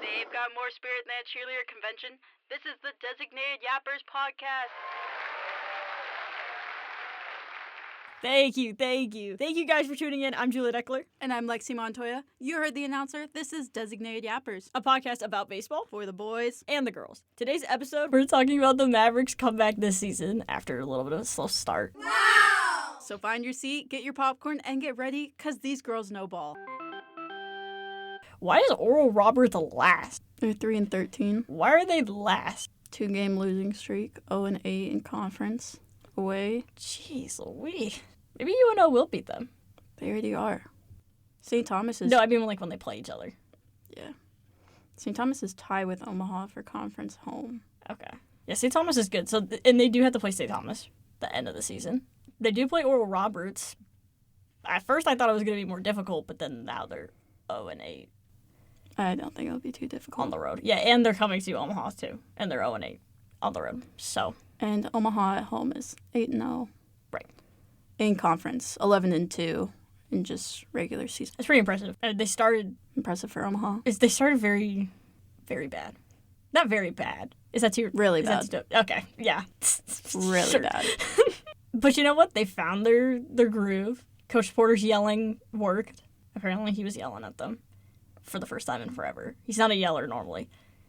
They've got more spirit than a cheerleader convention. This is the Designated Yappers podcast. Thank you. Thank you guys for tuning in. I'm Juliette Eckler. And I'm Lexi Montoya. You heard the announcer. This is Designated Yappers, A podcast about baseball for the boys and the girls. Today's episode, we're talking about the Mavericks' comeback this season after a little bit of a slow start. Wow! So find your seat, get your popcorn, and get ready, because these girls know ball. Why is Oral Roberts last? They're 3-13. Why are they last? 2-game losing streak, 0-8 in conference. Away. Jeez Louise. Maybe UNO will beat them. They already are. St. Thomas is... No, I mean like when they play each other. Yeah. St. Thomas is tied with Omaha for conference home. Okay. Yeah, St. Thomas is good. So, and they do have to play St. Thomas the end of the season. They do play Oral Roberts. At first I thought it was going to be more difficult, but then now they're 0-8. I don't think it'll be too difficult. On the road. Yeah, and they're coming to Omaha too. And they're 0-8 on the road. So. And Omaha at home is 8-0. Right. In conference, 11-2 in just regular season. It's pretty impressive. They started... Impressive for Omaha. They started very, very bad. Not very bad. Is that too... Really bad. Okay, yeah. Really bad. But you know what? They found their groove. Coach Porter's yelling worked. Apparently he was yelling at them for the first time in forever. He's not a yeller normally,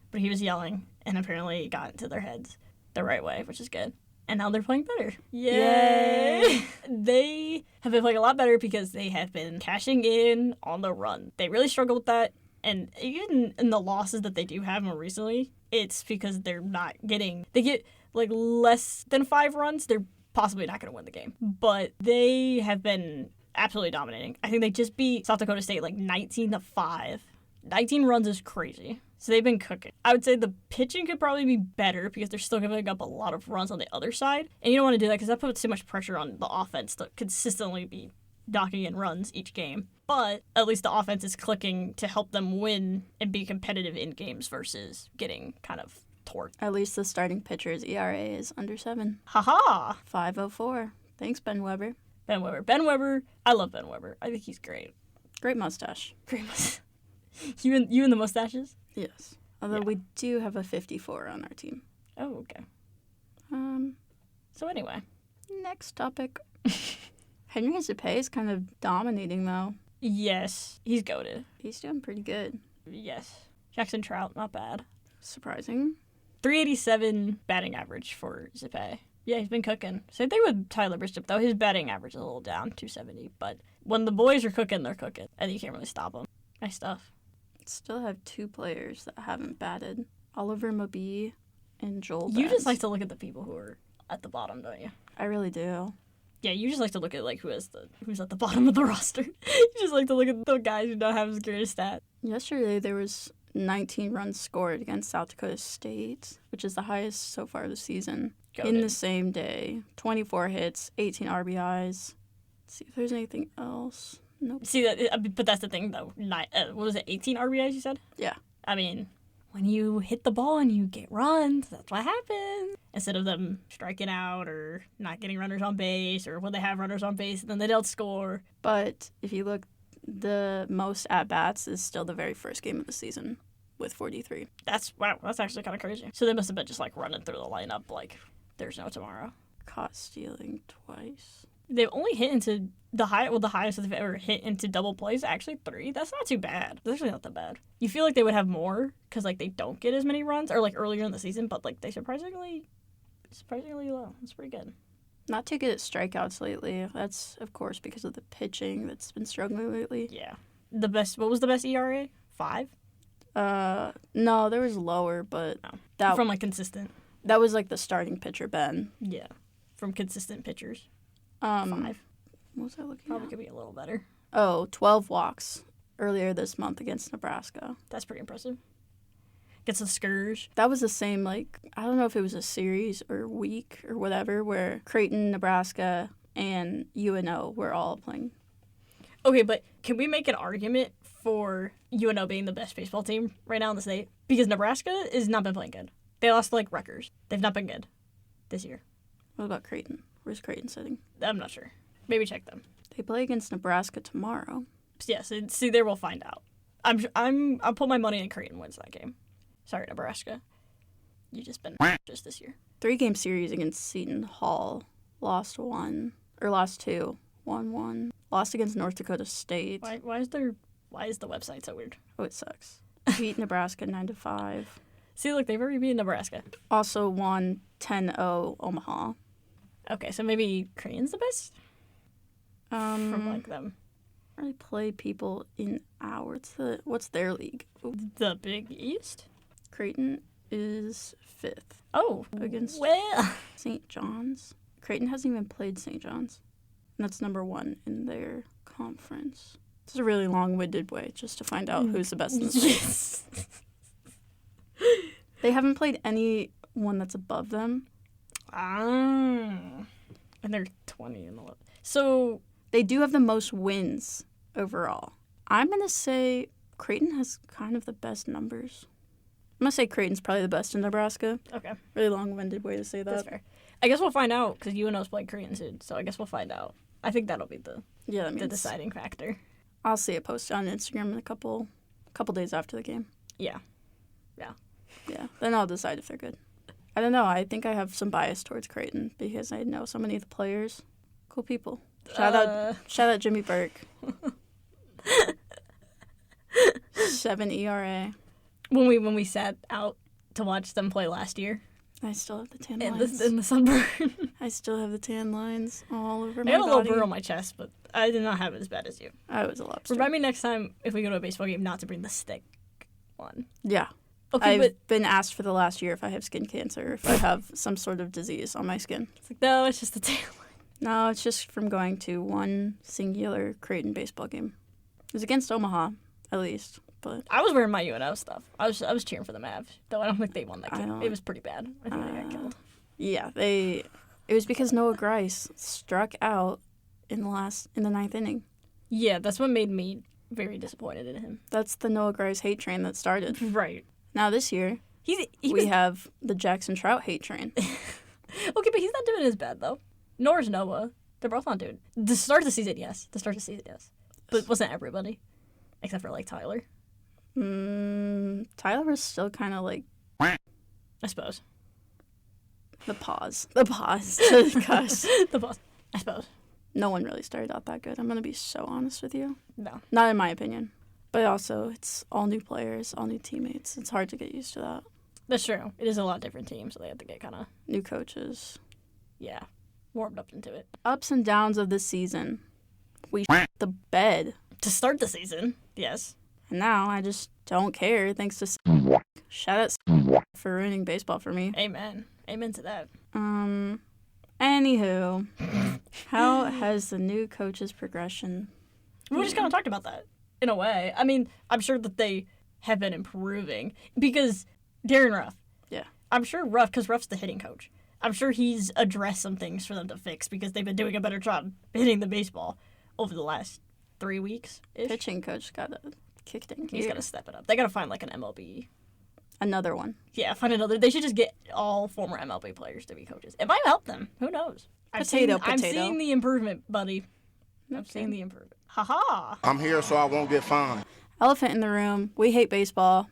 but he was yelling, and apparently it got into their heads the right way, which is good. And now they're playing better. Yay! They have been playing a lot better because they have been cashing in on the run. They really struggle with that, and even in the losses that they do have more recently, it's because they're not getting... They get, like, less than 5 runs, they're possibly not going to win the game. But they have been absolutely dominating. I think they just beat South Dakota State, like, 19-5. 19 runs is crazy. So they've been cooking. I would say the pitching could probably be better because they're still giving up a lot of runs on the other side. And you don't want to do that because that puts too much pressure on the offense to consistently be knocking in runs each game. But at least the offense is clicking to help them win and be competitive in games versus getting kind of torqued. At least the starting pitcher's ERA is under 7. Haha! 5.04. Thanks, Ben Weber. Ben Weber. I love Ben Weber. I think he's great. Great mustache. Great mustache. You and the mustaches? Yes. Although we do have a 54 on our team. Oh, okay. So anyway. Next topic. Henry Zapay is kind of dominating, though. Yes. He's goated. He's doing pretty good. Yes. Jackson Trout, not bad. Surprising. 387 batting average for Zapay. Yeah, he's been cooking. Same thing with Tyler Bishop, though. His batting average is a little down, 270. But when the boys are cooking, they're cooking. And you can't really stop them. Nice stuff. Still have 2 players that haven't batted. Oliver Mabee and Joel You Benz. just like to look at the people who are at the bottom, don't you? I really do. Yeah, you just like to look at like who's at the bottom of the roster. You just like to look at the guys who don't have as great a stat. Yesterday there was 19 runs scored against South Dakota State, which is the highest so far this season. In the same day. 24 hits, 18 RBIs. Let's see if there's anything else. Nope. See, but that's the thing, though. What was it, 18 RBIs you said? Yeah. I mean, when you hit the ball and you get runs, that's what happens. Instead of them striking out or not getting runners on base, or when they have runners on base and then they don't score. But if you look, the most at-bats is still the very first game of the season with 43. That's actually kind of crazy. So they must have been just, like, running through the lineup like there's no tomorrow. Caught stealing twice. They've only hit into the highest that they've ever hit into double plays, actually 3. That's not too bad. That's actually not that bad. You feel like they would have more because, like, they don't get as many runs, or, like, earlier in the season, but, like, they surprisingly low. That's pretty good. Not too good at strikeouts lately. That's, of course, because of the pitching that's been struggling lately. Yeah. What was the best ERA? 5? No, there was lower, but... No. From, like, consistent. That was, like, the starting pitcher, Ben. Yeah. From consistent pitchers. 5. What was I looking Probably at? could be a little better. 12 walks earlier this month against Nebraska. That's pretty impressive. Gets a scourge. That was the same, like, I don't know if it was a series or week or whatever, where Creighton, Nebraska, and UNO were all playing. Okay, but can we make an argument for UNO being the best baseball team right now in the state? Because Nebraska has not been playing good. They lost to, like, Rutgers. They've not been good this year. What about Creighton? Where's Creighton sitting? I'm not sure. Maybe check them. They play against Nebraska tomorrow. Yes, see, there we'll find out. I'll put my money in Creighton wins that game. Sorry, Nebraska. You just been just this year. 3-game series against Seton Hall. Lost 2, 1-1. Lost against North Dakota State. Why is the website so weird? Oh, it sucks. Beat Nebraska 9-5. See, look, they've already beaten Nebraska. Also won 10-0 Omaha. Okay, so maybe Creighton's the best? From, like, them. Really play people in our... What's their league? Ooh. The Big East? Creighton is 5th. Oh, against St. John's. Creighton hasn't even played St. John's. And that's number 1 in their conference. It's a really long-winded way just to find out who's the best in the state. They haven't played anyone that's above them. And they're 20 and 11. So they do have the most wins overall. I'm going to say Creighton has kind of the best numbers. I'm going to say Creighton's probably the best in Nebraska. Okay. Really long-winded way to say that. That's fair. I guess we'll find out because UNO's played Creighton soon, so I guess we'll find out. I think that'll be the deciding factor. I'll see a post on Instagram in a couple days after the game. Yeah. Then I'll decide if they're good. I don't know. I think I have some bias towards Creighton because I know so many of the players. Cool people. Shout out Jimmy Burke. 7 ERA. When we sat out to watch them play last year. I still have the tan lines. In the sunburn. I still have the tan lines all over my body. I have a little burr on my chest, but I did not have it as bad as you. I was a lobster. Remind me next time if we go to a baseball game not to bring the stick one. Yeah. Okay, I've been asked for the last year if I have skin cancer, if I have some sort of disease on my skin. It's like, no, it's just the tan line. No, it's just from going to one singular Creighton baseball game. It was against Omaha, at least. But I was wearing my UNO stuff. I was cheering for the Mavs, though I don't think they won that game. It was pretty bad. I think they got killed. Yeah, it was because Noah Grice struck out in the ninth inning. Yeah, that's what made me very disappointed in him. That's the Noah Grice hate train that started. Right. Now this year, we have the Jackson Trout hate train. Okay, but he's not doing as bad, though. Nor is Noah. They're both not doing. The start of the season, yes. But it wasn't everybody. Except for, like, Tyler. Tyler was still kind of like... I suppose. The pause. To cuss. The pause. I suppose. No one really started out that good. I'm going to be so honest with you. No. Not in my opinion. But also, it's all new players, all new teammates. It's hard to get used to that. That's true. It is a lot different team, so they have to get kind of... New coaches. Yeah. Warmed up into it. Ups and downs of the season. We shit the bed. To start the season, yes. And now I just don't care, thanks to... Shout out for ruining baseball for me. Amen. Amen to that. Anywho, how has the new coach's progression? We just kind of talked about that, in a way. I mean, I'm sure that they have been improving, because Darren Ruff. Yeah. I'm sure because Ruff's the hitting coach. I'm sure he's addressed some things for them to fix, because they've been doing a better job hitting the baseball over the last 3 weeks. Pitching coach got kicked in gear. He's got to step it up. They got to find, like, an MLB. Another one. Yeah, find another. They should just get all former MLB players to be coaches. It might help them. Who knows? I'm seeing the improvement, buddy. I'm seeing the improvement. Ha-ha! I'm here so I won't get fined. Elephant in the room. We hate baseball.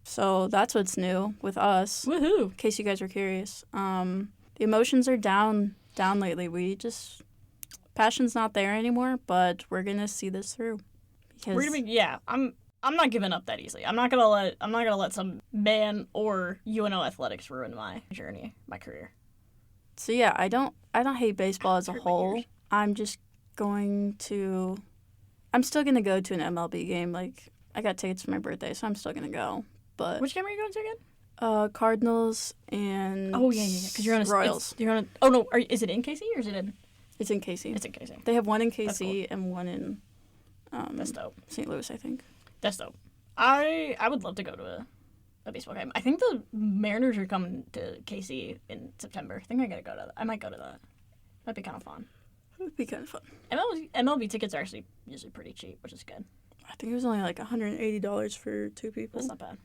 So that's what's new with us. Woohoo! In case you guys were curious. The emotions are down lately. Passion's not there anymore, but we're gonna see this through. Because I'm not giving up that easily. I'm not gonna let some man or UNO athletics ruin my journey, my career. So yeah, I don't hate baseball as a whole. I'm still gonna go to an MLB game. Like, I got tickets for my birthday, so I'm still gonna go. But which game are you going to again? Cardinals and because you're on a Royals. Is it in KC or is it in? It's in KC. It's in KC. They have one in KC and one in That's dope. St. Louis, I think. That's dope. I would love to go to a baseball game. I think the Mariners are coming to KC in September. I think I might go to that. Might be kind of fun. It would be kind of fun. MLB tickets are actually usually pretty cheap, which is good. I think it was only like $180 for 2 people. That's not bad.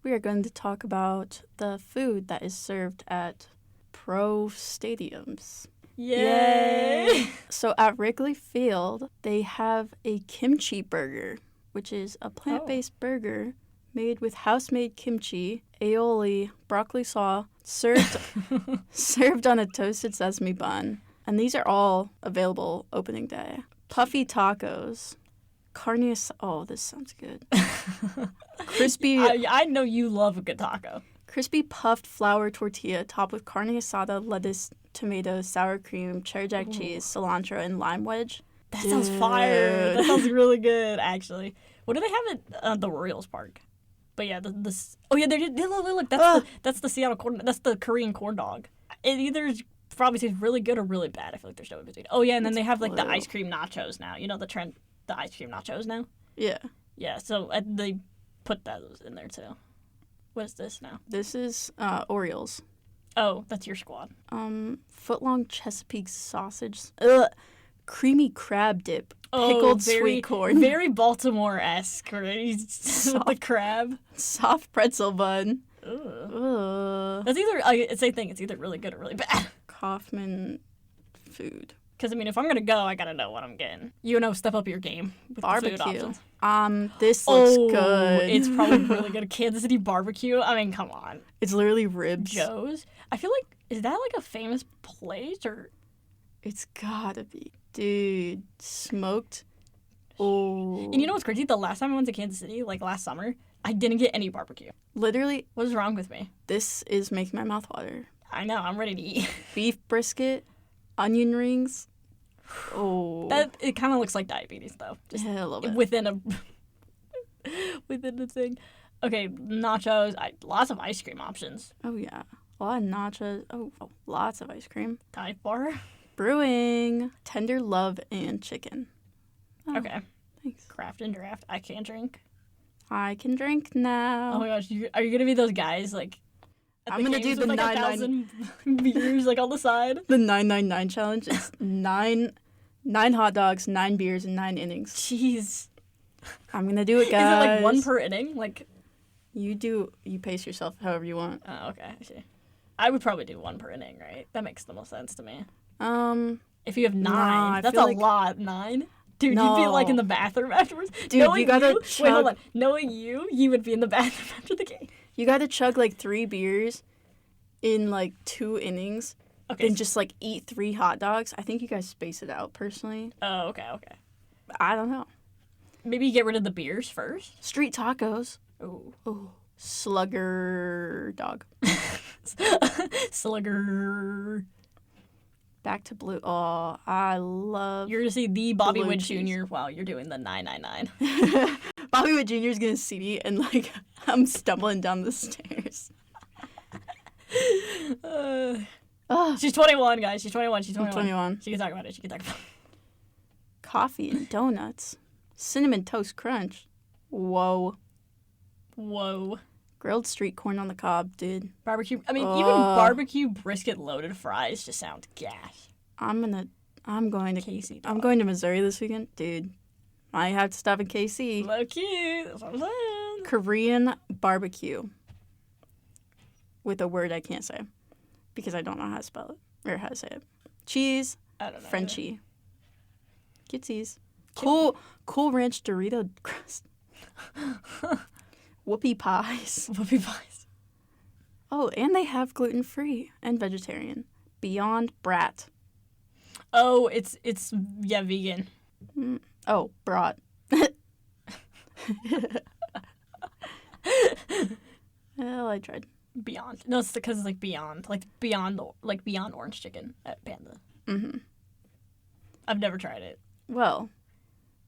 We are going to talk about the food that is served at pro stadiums. Yay! So at Wrigley Field, they have a kimchi burger. which is a plant-based burger made with house-made kimchi, aioli, broccoli sauce, served on a toasted sesame bun. And these are all available opening day. Puffy tacos. Carne asada. Oh, this sounds good. Crispy. I know you love a good taco. Crispy puffed flour tortilla topped with carne asada, lettuce, tomatoes, sour cream, cheddar jack cheese, cilantro, and lime wedge. That sounds fire. That sounds really good, actually. What do they have at the Royals Park? But yeah, look, that's the Seattle corn. That's the Korean corn dog. It either probably tastes really good or really bad. I feel like there's no in between. Oh yeah, and then they have like the ice cream nachos now. You know the trend, the ice cream nachos now. Yeah. Yeah. So they put those in there too. What is this now? This is Orioles. Oh, that's your squad. Footlong Chesapeake sausage. Creamy crab dip. Pickled sweet corn. Very Baltimore-esque, right? The crab. Soft pretzel bun. Ugh. That's either, it's a thing, it's either really good or really bad. Kaufman food. Because, I mean, if I'm going to go, I got to know what I'm getting. Step up your game with barbecue. The food options. This looks good. It's probably really good. Kansas City barbecue. I mean, come on. It's literally ribs. Joe's. I feel like, is that like a famous place or? It's gotta be. Dude, smoked. Oh. And you know what's crazy? The last time I went to Kansas City, like last summer, I didn't get any barbecue. Literally. What is wrong with me? This is making my mouth water. I know. I'm ready to eat. Beef brisket, onion rings. Oh. It kind of looks like diabetes, though. Just a little bit. Within a thing. Okay, nachos. Lots of ice cream options. Oh, yeah. A lot of nachos. Oh, lots of ice cream. Dive bar. Brewing. Tender love and chicken. Oh, okay. Thanks. Craft and draft. I can't drink. I can drink now. Oh my gosh. Are you going to be those guys, like... I'm going to do the like 1,000 beers, like, on the side? The 999 challenge is 9 hot dogs, 9 beers, and 9 innings. Jeez. I'm going to do it, guys. Is it, like, one per inning? Like... You pace yourself however you want. Oh, okay. I see. I would probably do one per inning, right? That makes the most sense to me. If you have 9, that's a lot. 9? Dude, no. You'd be, like, in the bathroom afterwards. Dude, you gotta chug... Wait, hold on. Knowing you would be in the bathroom after the game. You gotta chug, like, 3 beers in, like, 2 innings. Okay. And just, like, eat 3 hot dogs. I think you guys space it out, personally. Oh, okay. I don't know. Maybe you get rid of the beers first? Street tacos. Oh. Slugger dog. Slugger. Back to blue. Oh, I love... You're going to see the Bobby Wood cheese. Jr. while you're doing the 999. Bobby Wood Jr. is going to see me and, like, I'm stumbling down the stairs. She's 21, guys. She's 21. I'm 21. She can talk about it. Coffee and donuts. Cinnamon Toast Crunch. Whoa. Grilled street corn on the cob, dude. Barbecue. I mean, even barbecue brisket loaded fries just sound gas. I'm going to KC. I'm going to Missouri this weekend, dude. I have to stop in KC. Low key. That's what I'm saying. Korean barbecue. With a word I can't say because I don't know how to spell it or how to say it. Cheese. I don't know. Frenchie. Kitsies. Cool Ranch Dorito crust. Whoopie pies. Oh, and they have gluten-free and vegetarian. Beyond Brat. Oh, it's vegan. Oh, brat. Well, I tried. Beyond. No, it's because it's like beyond orange chicken at Panda. Mm-hmm. I've never tried it. Well,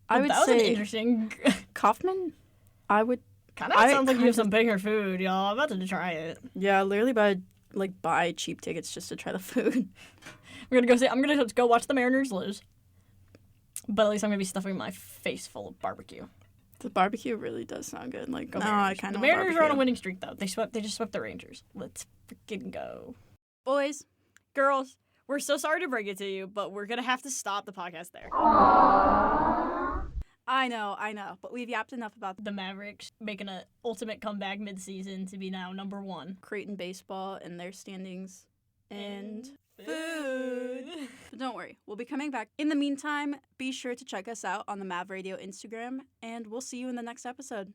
I would that say was an interesting. Kaufman. I would. Kind of sounds like you have some bigger food, y'all. I'm about to try it. Yeah, literally buy cheap tickets just to try the food. I'm gonna go watch the Mariners lose. But at least I'm gonna be stuffing my face full of barbecue. The barbecue really does sound good. Like, go no, Mariners. I kind of. The Mariners are on a winning streak though. They just swept the Rangers. Let's freaking go, boys, girls. We're so sorry to break it to you, but we're gonna have to stop the podcast there. I know, but we've yapped enough about the Mavericks making an ultimate comeback mid-season to be now number 1. Creighton baseball and their standings. And Food. But don't worry, we'll be coming back. In the meantime, be sure to check us out on the Mav Radio Instagram, and we'll see you in the next episode.